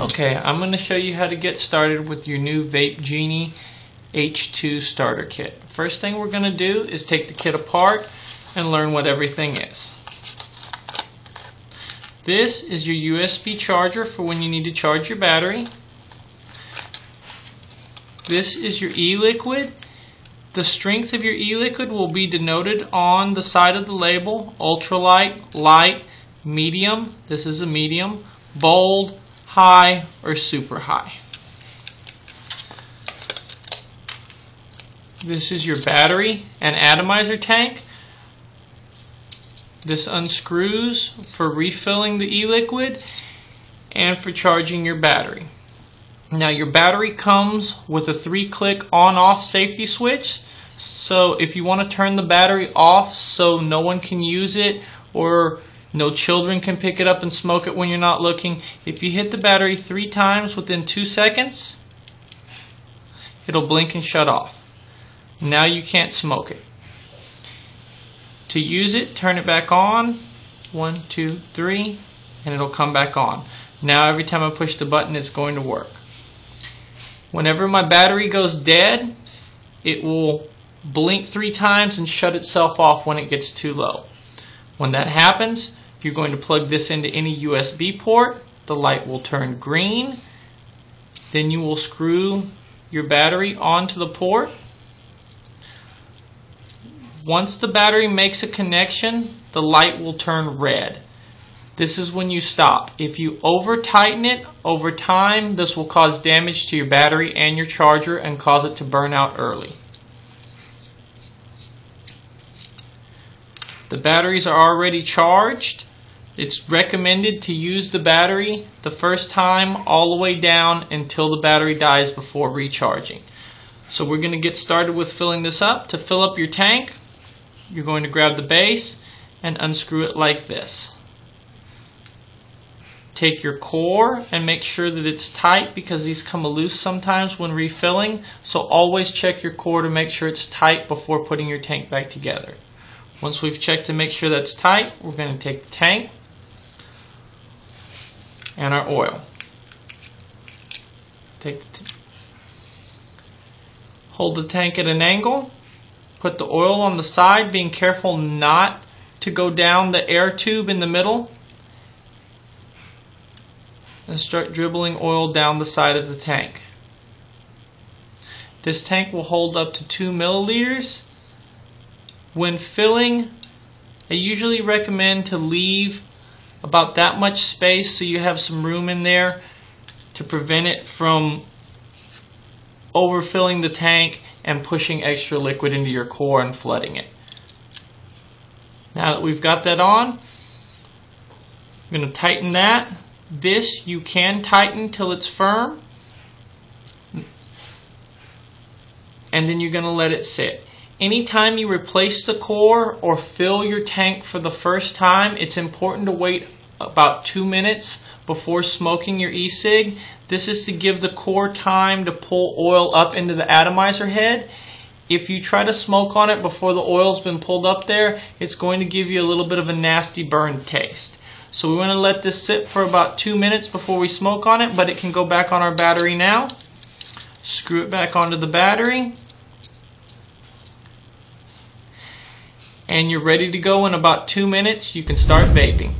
Okay, I'm going to show you how to get started with your new vapegenie H2 starter kit. First thing we're going to do is take the kit apart and learn what everything is. This is your USB charger for when you need to charge your battery. This is your e-liquid. The strength of your e-liquid will be denoted on the side of the label: ultralight, light, medium, this is a medium, bold, high, or super high. This is your battery and atomizer tank. This unscrews for refilling the e-liquid and for charging your battery. Now your battery comes with a 3-click on-off safety switch, so if you want to turn the battery off so no one can use it or no children can pick it up and smoke it when you're not looking, if you hit the battery 3 times within 2 seconds, it'll blink and shut off. Now you can't smoke it. To use it, turn it back on, 1, 2, 3, and it'll come back on. Now every time I push the button, it's going to work. Whenever my battery goes dead, it will blink 3 times and shut itself off when it gets too low. When that happens, you're going to plug this into any USB port. The light will turn green. Then you will screw your battery onto the port. Once the battery makes a connection, the light will turn red. This is when you stop. If you over-tighten it over time, this will cause damage to your battery and your charger and cause it to burn out early. The batteries are already charged. It's recommended to use the battery the first time all the way down until the battery dies before recharging. So we're going to get started with filling this up. To fill up your tank, you're going to grab the base and unscrew it like this. Take your core and make sure that it's tight, because these come loose sometimes when refilling, so always check your core to make sure it's tight before putting your tank back together. Once we've checked to make sure that's tight, we're going to take the tank and our oil. Hold the tank at an angle. Put the oil on the side, being careful not to go down the air tube in the middle. And start dribbling oil down the side of the tank. This tank will hold up to 2 milliliters. When filling, I usually recommend to leave about that much space so you have some room in there to prevent it from overfilling the tank and pushing extra liquid into your core and flooding it. Now that we've got that on, I'm going to tighten that. This you can tighten till it's firm, and then you're going to let it sit. Anytime you replace the core or fill your tank for the first time, it's important to wait about 2 minutes before smoking your e-cig. This is to give the core time to pull oil up into the atomizer head. If you try to smoke on it before the oil's been pulled up there, it's going to give you a little bit of a nasty burn taste. So we want to let this sit for about 2 minutes before we smoke on it, but it can go back on our battery now. Screw it back onto the battery. And you're ready to go in about 2 minutes. You can start vaping.